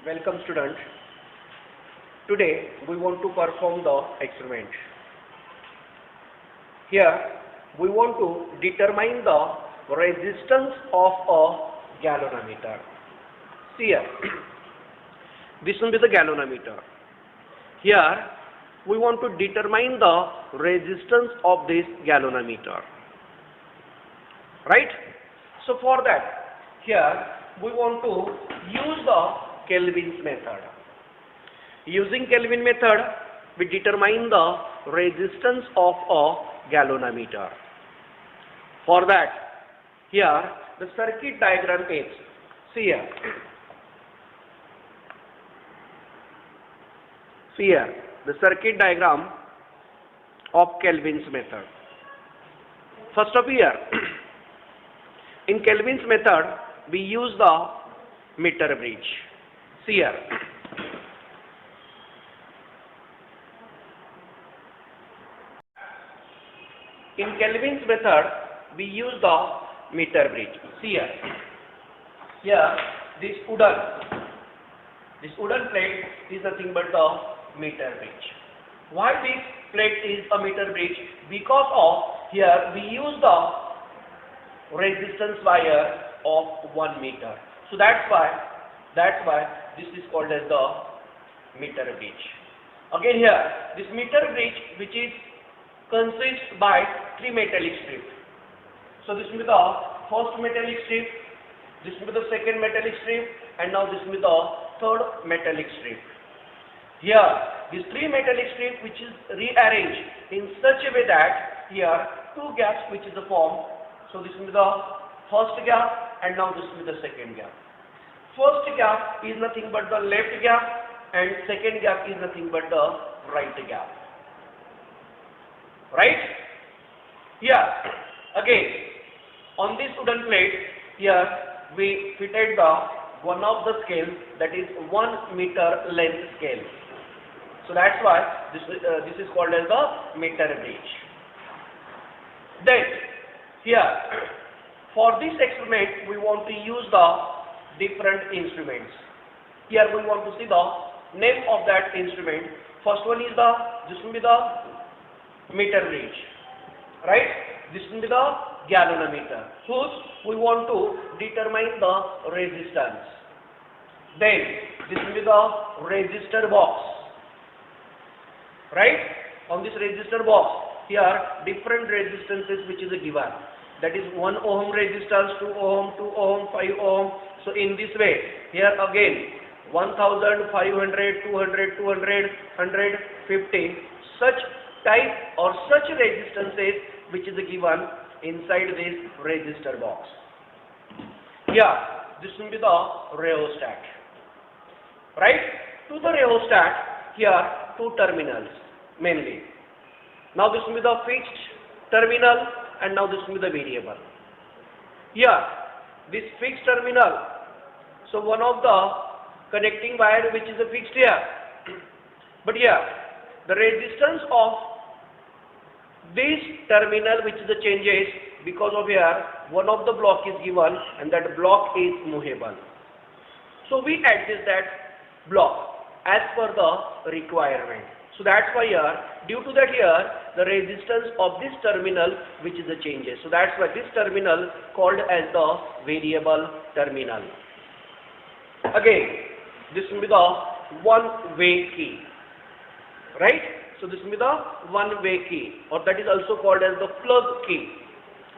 Welcome student. Today we want to perform the experiment. Here we want to determine the resistance of a galvanometer. See here, this will be the galvanometer. Here we want to determine the resistance of this galvanometer. Right? So for that, here we want to use the Kelvin's method. Using Kelvin method, we determine the resistance of a galvanometer. For that, here the circuit diagram is, see here. See here, the circuit diagram of Kelvin's method. First of here, in Kelvin's method, we use the meter bridge. See here. In Kelvin's method, we use the meter bridge. See here. Here, this wooden plate is nothing but the meter bridge. Why this plate is a meter bridge? Because of here we use the resistance wire of 1 meter. So that's why this is called as the meter bridge. Again here, this meter bridge which is consists by 3 metallic strips. So this will be the first metallic strip, this will be the second metallic strip, and now this will be the third metallic strip. Here, these 3 metallic strips which is rearranged in such a way that here 2 gaps which is formed. So this will be the first gap and now this will be the second gap. First gap is nothing but the left gap and second gap is nothing but the right gap. Right? Here, again, on this wooden plate, here we fitted the one of the scale, that is 1 meter length scale. So that's why this is called as the meter bridge. Then, here, for this experiment, we want to use the different instruments. Here we want to see the name of that instrument. First one is this will be the meter bridge, right? This will be the galvanometer. Whose we want to determine the resistance. Then this will be the resistor box, right? On this resistor box, here different resistances which is given. That is 1 ohm resistance, 2 ohm, 2 ohm, 5 ohm. So in this way, here again 1000, 500, 200, 200, 150, such type or such resistances which is given inside this resistor box. Here, this will be the rheostat. Right? To the rheostat, here 2 terminals mainly. Now this will be the fixed terminal and now this will be the variable. Here, this fixed terminal, so one of the connecting wire which is fixed here, but here the resistance of this terminal which is the changes because of here one of the block is given and that block is movable. So we adjust that block as per the requirement. So that's why here, due to that here, the resistance of this terminal which is the changes. So that's why this terminal called as the variable terminal. Again, this will be the one-way key, right? So this will be the one-way key, or that is also called as the plug key.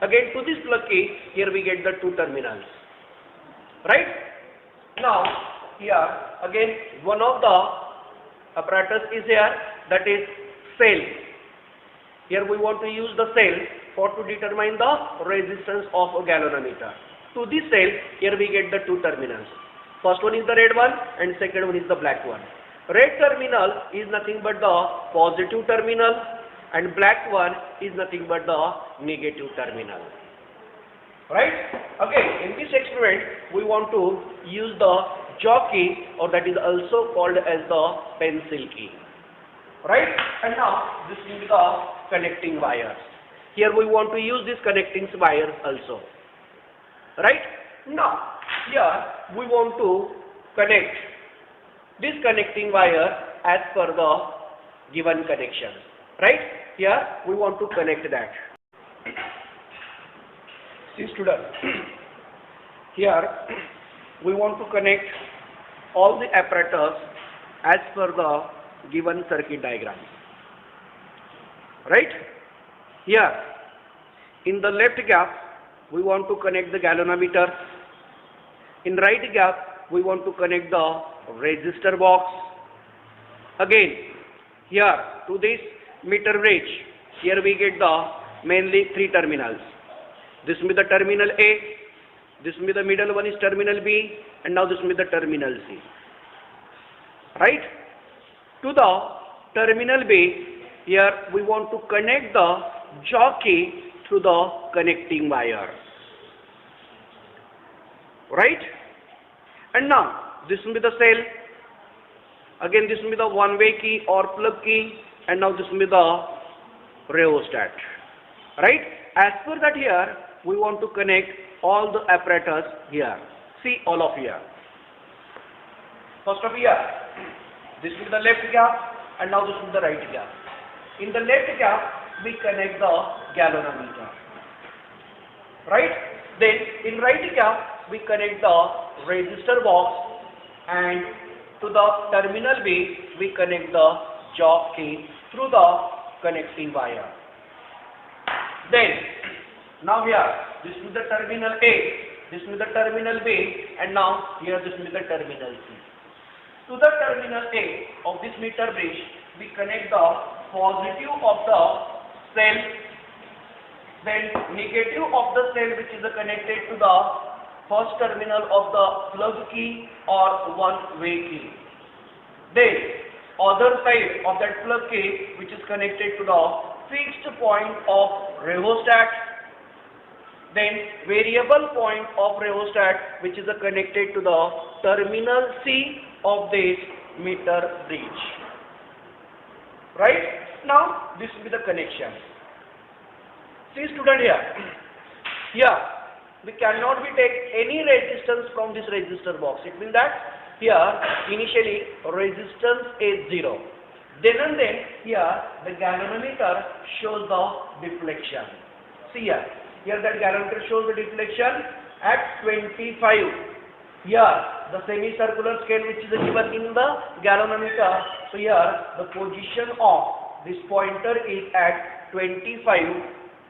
Again, to this plug key, here we get the 2 terminals, right? Now, here again, one of the apparatus is here, that is cell. Here we want to use the cell to determine the resistance of a galvanometer. To this cell, here we get the 2 terminals. First one is the red one and second one is the black one. Red terminal is nothing but the positive terminal and black one is nothing but the negative terminal. Right? Again, in this experiment, we want to use the jockey, or that is also called as the pencil key. Right? And now, this will be the connecting wires. Here we want to use this connecting wires also. Right? Now, here we want to connect this connecting wire as per the given connection. Right? Here we want to connect that. See student, here we want to connect all the apparatus as per the given circuit diagram. Right? Here in the left gap we want to connect the galvanometer. In right gap we want to connect the resistor box. Again here to this meter bridge, here we get the mainly three terminals. This will be the terminal A, this will be the middle one is terminal B, and now this will be the terminal C. Right? To the terminal B, here we want to connect the jockey through the connecting wire. Right? And now this will be the cell. Again this will be the one-way key or plug key, and now this will be the rheostat. Right? As per that, here we want to connect all the apparatus here. See all of here. First of here, this is the left gap, and now this is the right gap. In the left gap we connect the galvanometer. Right? Then in right gap we connect the resistor box, and to the terminal B we connect the jockey through the connecting wire. Then now here this is the terminal A, this is the terminal B, and now here this is the terminal C. To the terminal A of this meter bridge we connect the positive of the cell, then negative of the cell which is connected to the first terminal of the plug key or one-way key. Then other side of that plug key which is connected to the fixed point of rheostat, then variable point of rheostat which is connected to the terminal C of this meter bridge. Right? Now this will be the connection. See student here. Here we cannot be take any resistance from this resistor box. It means that here initially resistance is 0. Then and then here the galvanometer shows the deflection. See here. Here that galvanometer shows the deflection at 25. Here the semicircular scale which is given in the galvanometer. So here the position of this pointer is at 25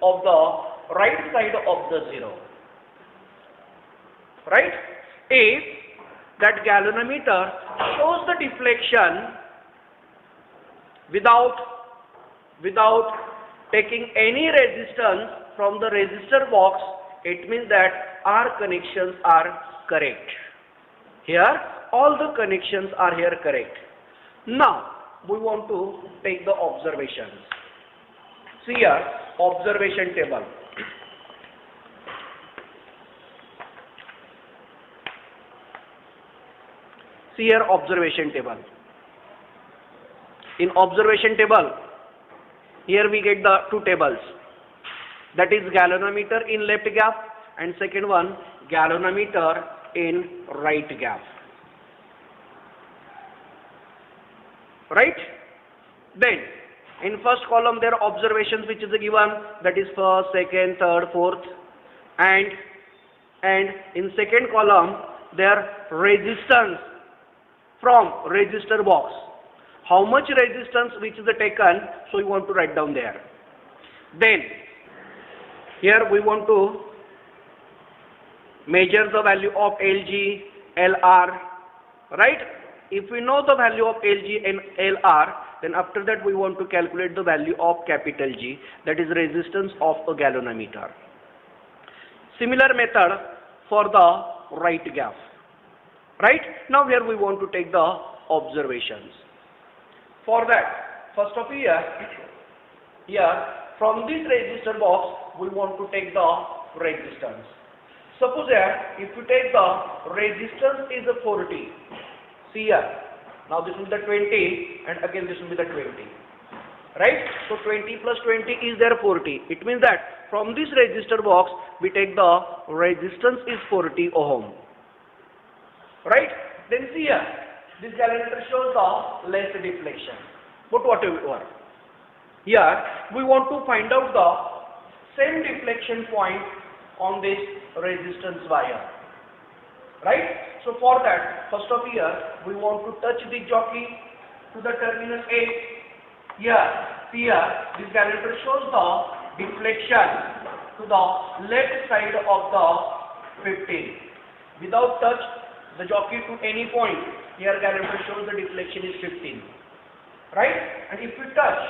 of the right side of the 0. Right? If that galvanometer shows the deflection without taking any resistance from the resistor box, it means that our connections are correct. Here all the connections are here correct. Now we want to take the observations. See here observation table. See here observation table. In observation table, here we get the two tables. That is galvanometer in left gap, and second one galvanometer in right gap. Right? Then in first column there are observations which is given, that is first, second, third, fourth, and in second column there resistance from resistor box. How much resistance which is taken, so we want to write down there. Then here we want to measure the value of LG, LR, right? If we know the value of LG and LR, then after that we want to calculate the value of capital G, that is resistance of a galvanometer. Similar method for the right gap. Right? Now here we want to take the observations. For that, first of here from this resistor box we want to take the resistance. Suppose here if you take the resistance is a 40. See here. Now this will be the 20 and again this will be the 20. Right? So 20 plus 20 is there 40. It means that from this resistor box we take the resistance is 40 ohm. Right? Then see here. this galvanometer shows the less deflection. But whatever, here we want to find out the same deflection point on this resistance wire, right? So for that, first of here, we want to touch the jockey to the terminal A. Here, see here, this galvanometer shows the deflection to the left side of the 15. Without touch the jockey to any point, here galvanometer shows the deflection is 15. Right? And if we touch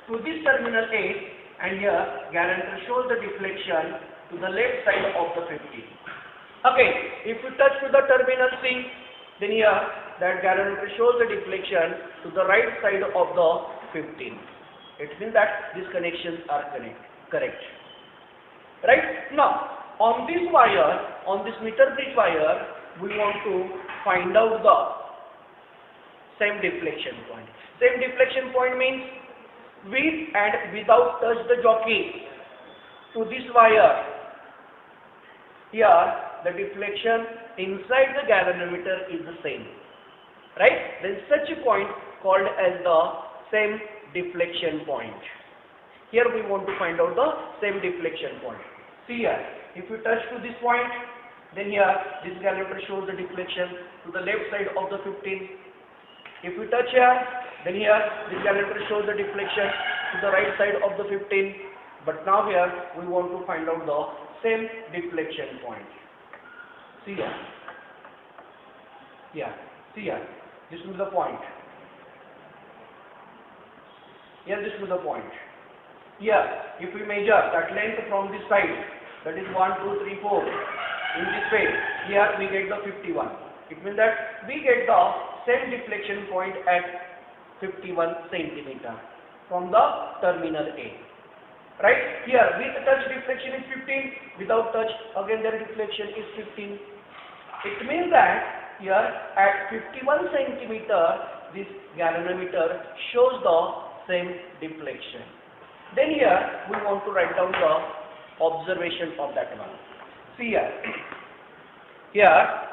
to this terminal A, and here galvanometer shows the deflection to the left side of the 15. Okay, if we touch to the terminal C, then here that galvanometer shows the deflection to the right side of the 15. It means that these connections are correct. Right? Now, on this wire, on this meter bridge wire, we want to find out the same deflection point. Same deflection point means with and without touch the jockey to this wire. Here, the deflection inside the galvanometer is the same. Right? Then such a point called as the same deflection point. Here we want to find out the same deflection point. See here, if we touch to this point, then here this galvanometer shows the deflection to the left side of the 15. If we touch here, then here this galvanometer shows the deflection to the right side of the 15. But now here we want to find out the same deflection point. See here. Yeah, see here. This is the point. Here this is the point. Here, if we measure that length from this side, that is 1, 2, 3, 4, in this way, here we get the 51. It means that we get the same deflection point at 51 centimeter from the terminal A. Right? Here, with touch deflection is 15, without touch, again their deflection is 15. It means that here at 51 centimeter, this galvanometer shows the same deflection. Then here we want to write down the observation of that one. See here. Here